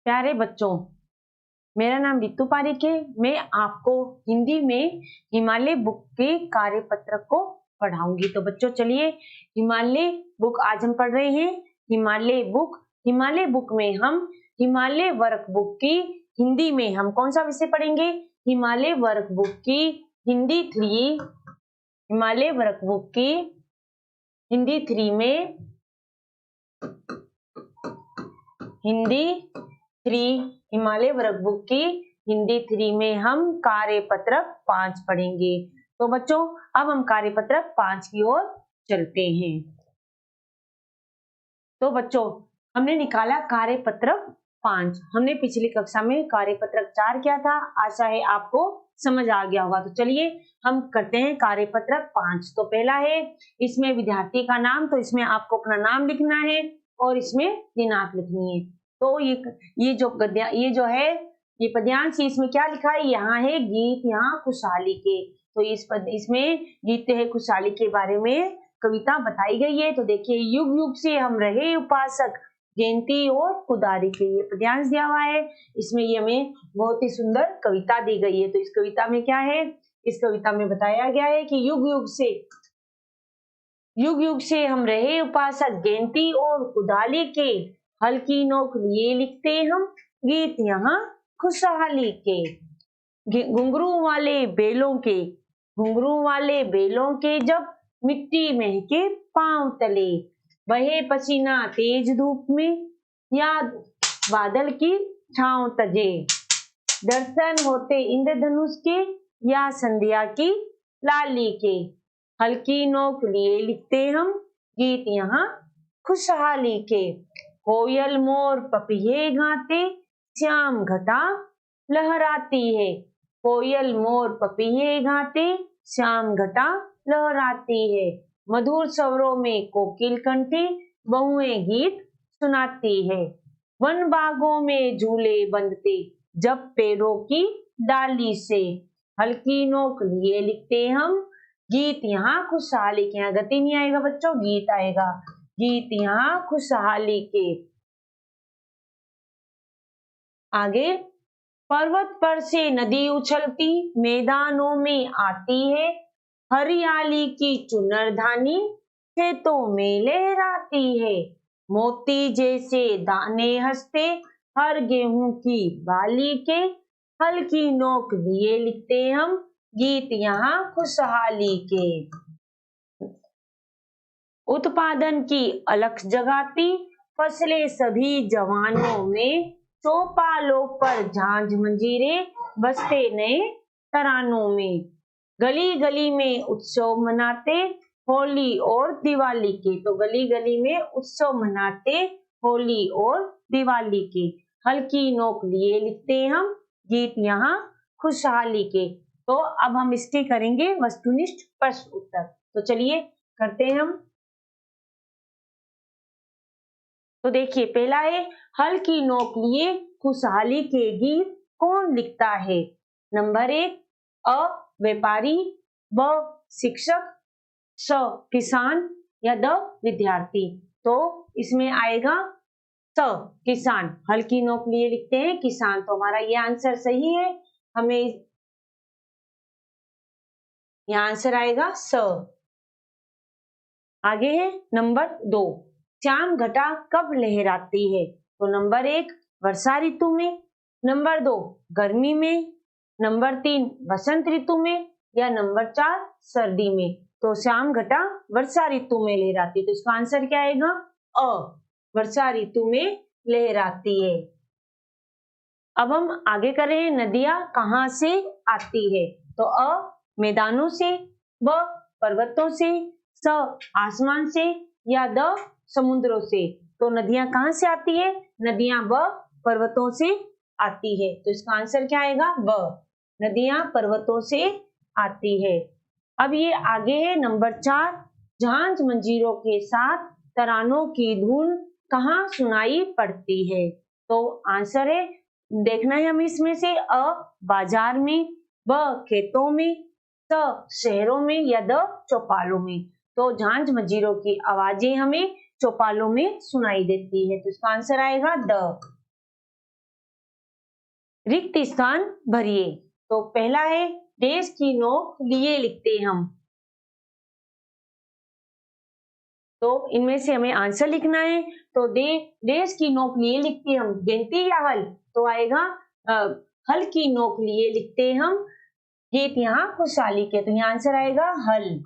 प्यारे बच्चों, मेरा नाम रितु पारिक है। मैं आपको हिंदी में हिमालय बुक के कार्यपत्र को पढ़ाऊंगी। तो बच्चों चलिए, हिमालय बुक आज हम पढ़ रहे हैं। हिमालय बुक में हम हिमालय वर्क बुक की हिंदी में हम कौन सा विषय पढ़ेंगे? हिमालय वर्क बुक की हिंदी 3, हिमालय वर्क बुक की हिंदी 3 में हिमालय वर्क बुक की हिंदी 3 में हम कार्यपत्रक 5 पढ़ेंगे। तो बच्चों अब हम कार्यपत्रक 5 की ओर चलते हैं। तो बच्चों हमने निकाला कार्यपत्रक 5। हमने पिछली कक्षा में कार्यपत्रक 4 किया था। आशा है आपको समझ आ गया होगा। तो चलिए हम करते हैं कार्यपत्रक 5। तो पहला है इसमें विद्यार्थी का नाम, तो इसमें आपको अपना नाम लिखना है और इसमें दिनांक लिखनी है। तो ये जो है ये पद्यांश, इसमें क्या लिखा है? यहाँ है गीत यहाँ खुशहाली के। तो इसमें गीत है खुशहाली के बारे में कविता बताई गई है। तो देखिए, युग युग से हम रहे उपासक, जयंती और कुदारी के, ये पद्यांश दिया हुआ है। इसमें ये हमें बहुत ही सुंदर कविता दी गई है। तो इस कविता में क्या है? इस कविता में बताया गया है कि युग युग से हम रहे उपासक, जयंती और कुदाली के, हल्की नोक लिए लिखते हम गीत यहाँ खुशहाली के। घुंघरू वाले बेलों के जब मिट्टी महके पांव तले, बहे पसीना तेज धूप में या बादल की छांव तजे, दर्शन होते इंद्रधनुष के या संध्या की लाली के, हल्की नोक लिए लिखते हम गीत यहाँ खुशहाली के। कोयल मोर पपीहे गाते, श्याम घटा लहराती है। कोयल मोर पपीहे गाते, श्याम घटा लहराती है। मधुर स्वरों में कोकिल कंठी, बहुएं गीत सुनाती है। वन बागों में झूले बंधते, जब पैरों की डाली से, हल्की नोक लिए लिखते हम गीत यहाँ खुशहाली के। यहाँ गति नहीं आएगा बच्चों, गीत आएगा। गीत यहाँ खुशहाली के। आगे, पर्वत पर से नदी उछलती, मैदानों में आती है। हरियाली की चुनरधानी, खेतों में लहराती है। मोती जैसे दाने हंसते, हर गेहूं की बाली के, हल्की नोक लिए लिखते हम गीत यहाँ खुशहाली के। उत्पादन की अलख जगाती, फसलें सभी जवानों में, चौपालों पर झांझ मंजीरे बजते नए तरानों में। गली गली में उत्सव मनाते, होली और दिवाली के। तो गली गली में उत्सव मनाते, होली और दिवाली के, हल्की नोक लिए लिखते हम गीत यहाँ खुशहाली के। तो अब हम इसके करेंगे वस्तुनिष्ठ प्रश्न उत्तर। तो चलिए करते हैं हम। तो देखिए, पहला है हल्की नोक लिए खुशहाली के गीत कौन लिखता है? नंबर 1, अ व्यापारी, ब शिक्षक, स किसान या द विद्यार्थी। तो इसमें आएगा स किसान। हल्की नोक लिए लिखते हैं किसान। तो हमारा ये आंसर सही है। हमें यहाँ आंसर आएगा स। आगे है नंबर 2, श्याम घटा कब लहराती है? तो नंबर 1 वर्षा ऋतु में, नंबर 2 गर्मी में, नंबर 3 वसंत ऋतु में या नंबर 4 सर्दी में। तो श्याम घटा वर्षा ऋतु में लहराती है। तो इसका आंसर क्या आएगा? अ वर्षा ऋतु में लहराती है। अब हम आगे करें, नदियां कहां से आती है? तो अ मैदानों से, ब पर्वतों से, स आसमान से या द समुद्रों से। तो नदियां कहां से आती है? नदियां ब पर्वतों से आती है। तो इसका आंसर क्या आएगा? ब नदियां पर्वतों से आती है। अब ये आगे है नंबर 4, झांझ मंजीरों के साथ तरानों की धुन कहाँ सुनाई पड़ती है? तो आंसर है, देखना है हमें इसमें से, अ बाजार में, ब खेतों में, स शहरों में या द चौपालों में। तो झांझ मंजीरों की आवाजें हमें चौपालों में सुनाई देती है। तो इसका आंसर आएगा द। रिक्त स्थान भरिए। तो पहला है देश की नोक लिए लिखते हैं हम। तो इनमें से हमें आंसर लिखना है। तो देश की नोक लिए लिखते हैं हम, गिनती या हल? तो आएगा हल की नोक लिए लिखते हैं हम गीत यहाँ खुशहाली के। तो यहाँ आंसर आएगा हल।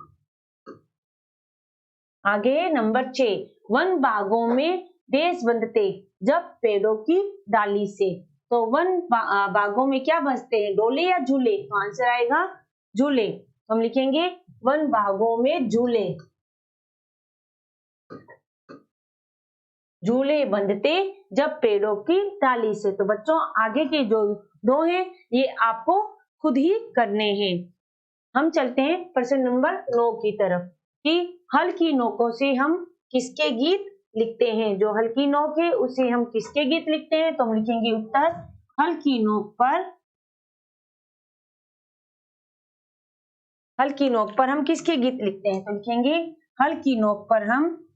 आगे नंबर 6, वन बागों में देश बंधते जब पेड़ों की डाली से। तो वन बागों में क्या बसते हैं, डोले या झूले? तो आंसर आएगा झूले। तो हम लिखेंगे वन बागों में झूले, झूले बंधते जब पेड़ों की डाली से। तो बच्चों आगे के जो दो हैं ये आपको खुद ही करने हैं। हम चलते हैं प्रश्न नंबर 9 की तरफ कि हल की नोकों से हम किसके गीत लिखते हैं। जो हल की नोक है उसे हम किसके गीत लिखते हैं? तो हम लिखेंगे उत्तर हल की नोक पर हम किसके गीत लिखते हैं? तो लिखेंगे हल की नोक पर हम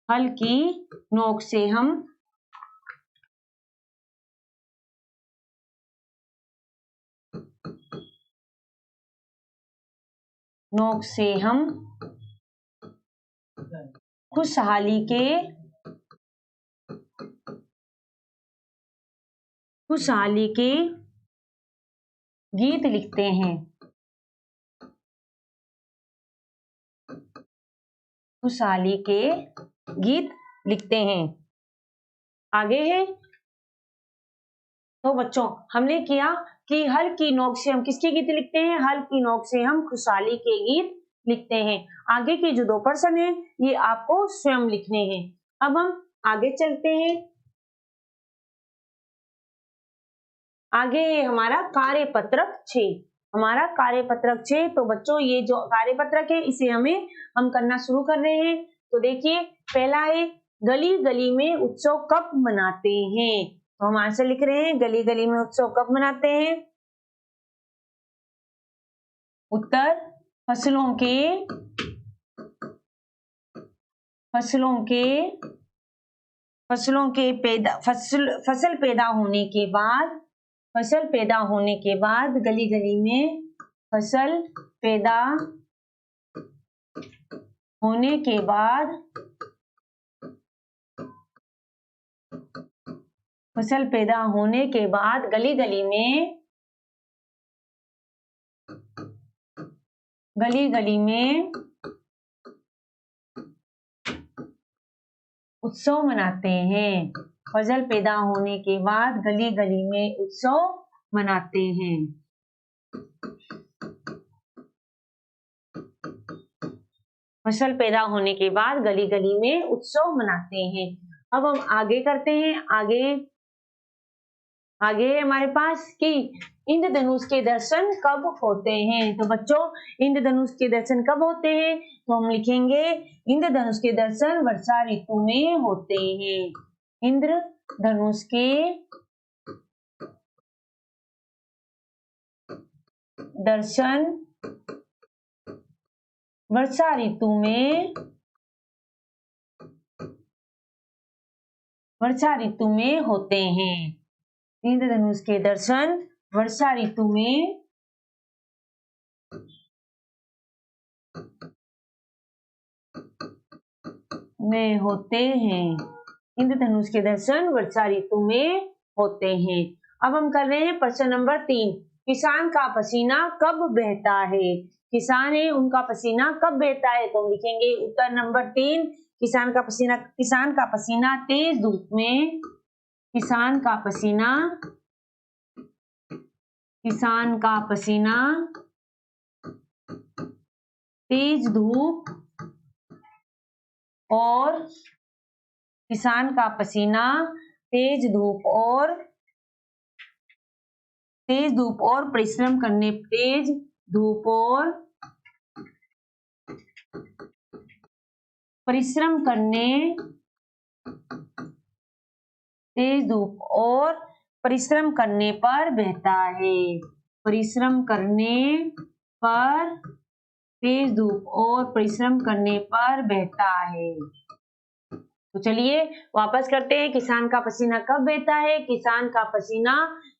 हल की नोक से हम खुशहाली के गीत लिखते हैं। खुशहाली के गीत लिखते हैं। आगे है तो बच्चों हमने किया कि हल की नोक से हम किसके गीत लिखते हैं? हल की नोक से हम खुशहाली के गीत लिखते हैं। आगे के जो 2 प्रश्न हैं ये आपको स्वयं लिखने हैं। अब हम आगे चलते हैं। आगे हमारा कार्यपत्रक 6। हमारा कार्यपत्रक 6। तो बच्चों ये जो कार्यपत्रक है इसे हम करना शुरू कर रहे हैं। तो देखिए पहला है गली गली में उत्सव कब मनाते हैं। तो हम आंसर लिख रहे हैं गली गली में उत्सव कब मनाते हैं। उत्तर फसलों के फसल पैदा होने के बाद गली गली में फसल पैदा होने के बाद गली गली में उत्सव मनाते हैं। फसल पैदा होने के बाद गली गली में उत्सव मनाते हैं। फसल पैदा होने के बाद गली गली में उत्सव मनाते हैं। अब हम आगे करते हैं। आगे हमारे पास कि इंद्रधनुष के दर्शन कब होते हैं। तो बच्चों इंद्रधनुष के दर्शन कब होते हैं? तो हम लिखेंगे इंद्रधनुष के दर्शन वर्षा ऋतु में होते हैं। इंद्रधनुष के दर्शन वर्षा ऋतु में होते हैं। इंद्रधनुष के दर्शन वर्षा ऋतु में होते हैं। इंद्रधनुष के दर्शन वर्षा ऋतु में होते हैं। अब हम कर रहे हैं प्रश्न नंबर 3, किसान का पसीना कब बहता है। किसान है उनका पसीना कब बहता है। तो हम लिखेंगे उत्तर नंबर 3 किसान का पसीना तेज धूप में किसान का पसीना तेज धूप और परिश्रम करने पर बहता है। तेज धूप और परिश्रम करने पर बहता है। तो चलिए वापस करते हैं। किसान का पसीना कब बहता है? किसान का पसीना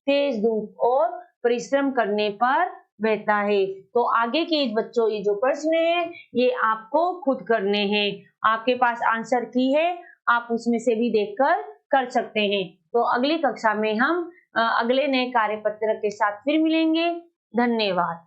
तेज धूप और परिश्रम करने पर बहता है। तो आगे के बच्चों ये जो प्रश्न है ये आपको खुद करने हैं। आपके पास आंसर की है, आप उसमें से भी देखकर कर सकते हैं। तो अगली कक्षा में हम अगले नए कार्यपत्र के साथ फिर मिलेंगे। धन्यवाद।